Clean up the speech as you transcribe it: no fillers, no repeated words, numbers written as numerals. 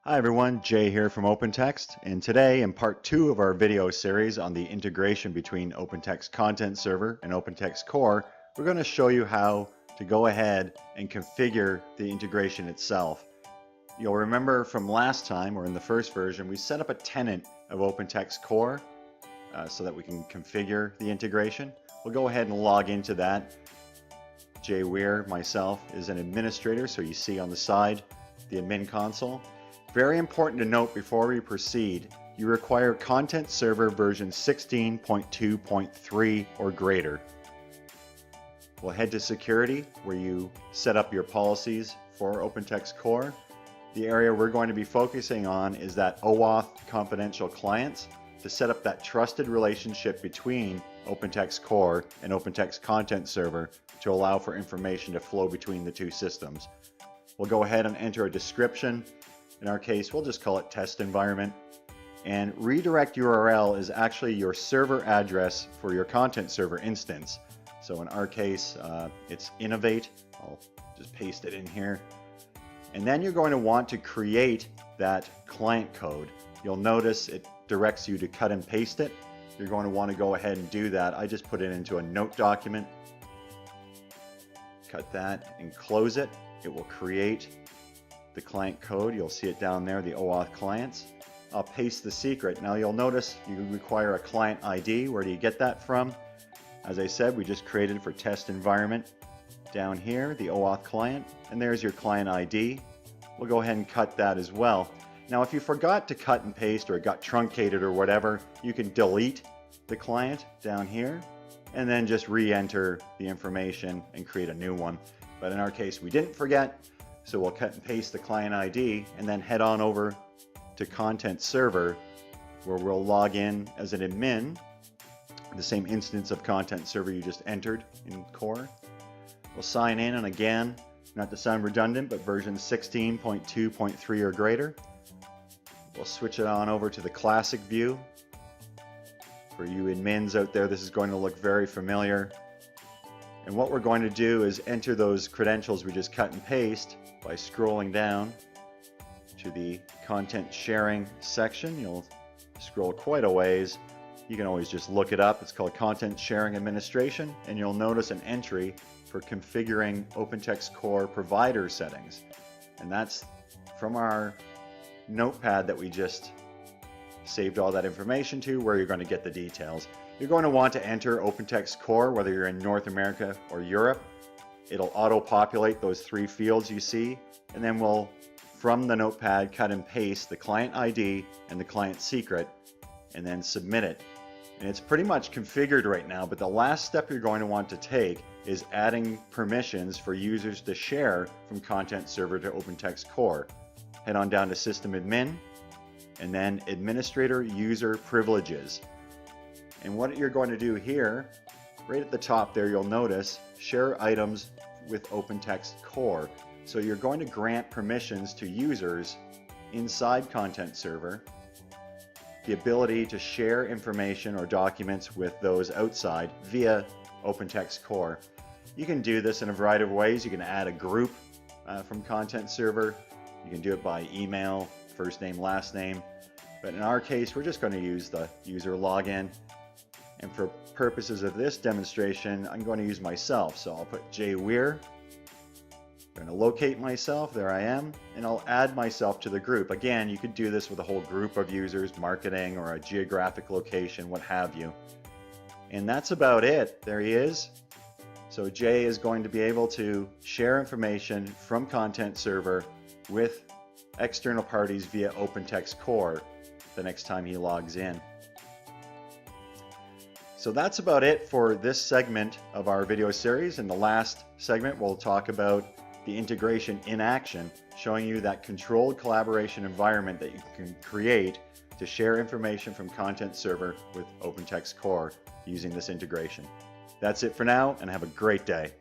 Hi everyone, Jay here from OpenText, and today in part 2 of our video series on the integration between OpenText Content Server and OpenText Core, we're going to show you how to go ahead and configure the integration itself. You'll remember from last time, or in the first version, we set up a tenant of OpenText Core so that we can configure the integration. We'll go ahead and log into that. Jay Weir, myself, is an administrator, so you see on the side the admin console. Very important to note before we proceed, you require Content Server version 16.2.3 or greater. We'll head to Security, where you set up your policies for OpenText Core. The area we're going to be focusing on is that OAuth confidential clients to set up that trusted relationship between OpenText Core and OpenText Content Server to allow for information to flow between the two systems. We'll go ahead and enter a description. In our case, we'll just call it test environment. And redirect URL is actually your server address for your content server instance. So in our case, it's innovate. I'll just paste it in here. And then you're going to want to create that client code. You'll notice it directs you to cut and paste it. You're going to want to go ahead and do that. I just put it into a note document. Cut that and close it. It will create the client code. You'll see it down there, the OAuth clients. I'll paste the secret. Now you'll notice you require a client ID. Where do you get that from? As I said, we just created for test environment. Down here, the OAuth client, and there's your client ID. We'll go ahead and cut that as well. Now if you forgot to cut and paste or it got truncated or whatever, you can delete the client down here and then just re-enter the information and create a new one. But in our case, we didn't forget. So we'll cut and paste the client ID and then head on over to Content Server, where we'll log in as an admin, the same instance of Content Server you just entered in Core. We'll sign in, and again, not to sound redundant, but version 16.2.3 or greater. We'll switch it on over to the classic view. For you admins out there, this is going to look very familiar. And what we're going to do is enter those credentials we just cut and paste by scrolling down to the content sharing section. You'll scroll quite a ways. You can always just look it up. It's called Content Sharing Administration, and you'll notice an entry for configuring OpenText Core provider settings. And that's from our notepad that we just saved all that information to, where you're going to get the details. You're going to want to enter OpenText Core, whether you're in North America or Europe. It'll auto-populate those 3 fields you see, and then we'll, from the notepad, cut and paste the client ID and the client secret, and then submit it. And it's pretty much configured right now, but the last step you're going to want to take is adding permissions for users to share from Content Server to OpenText Core. Head on down to System Admin, and then Administrator User Privileges. And what you're going to do here, right at the top there, you'll notice share items with OpenText Core. So you're going to grant permissions to users inside Content Server, the ability to share information or documents with those outside via OpenText Core. You can do this in a variety of ways. You can add a group from Content Server. You can do it by email, first name, last name. But in our case, we're just going to use the user login. And for purposes of this demonstration, I'm going to use myself. So I'll put Jay Weir. I'm going to locate myself. There I am. And I'll add myself to the group. Again, you could do this with a whole group of users, marketing, or a geographic location, what have you. And that's about it. There he is. So Jay is going to be able to share information from Content Server with external parties via OpenText Core the next time he logs in. So that's about it for this segment of our video series. In the last segment, we'll talk about the integration in action, showing you that controlled collaboration environment that you can create to share information from Content Server with OpenText Core using this integration. That's it for now, and have a great day.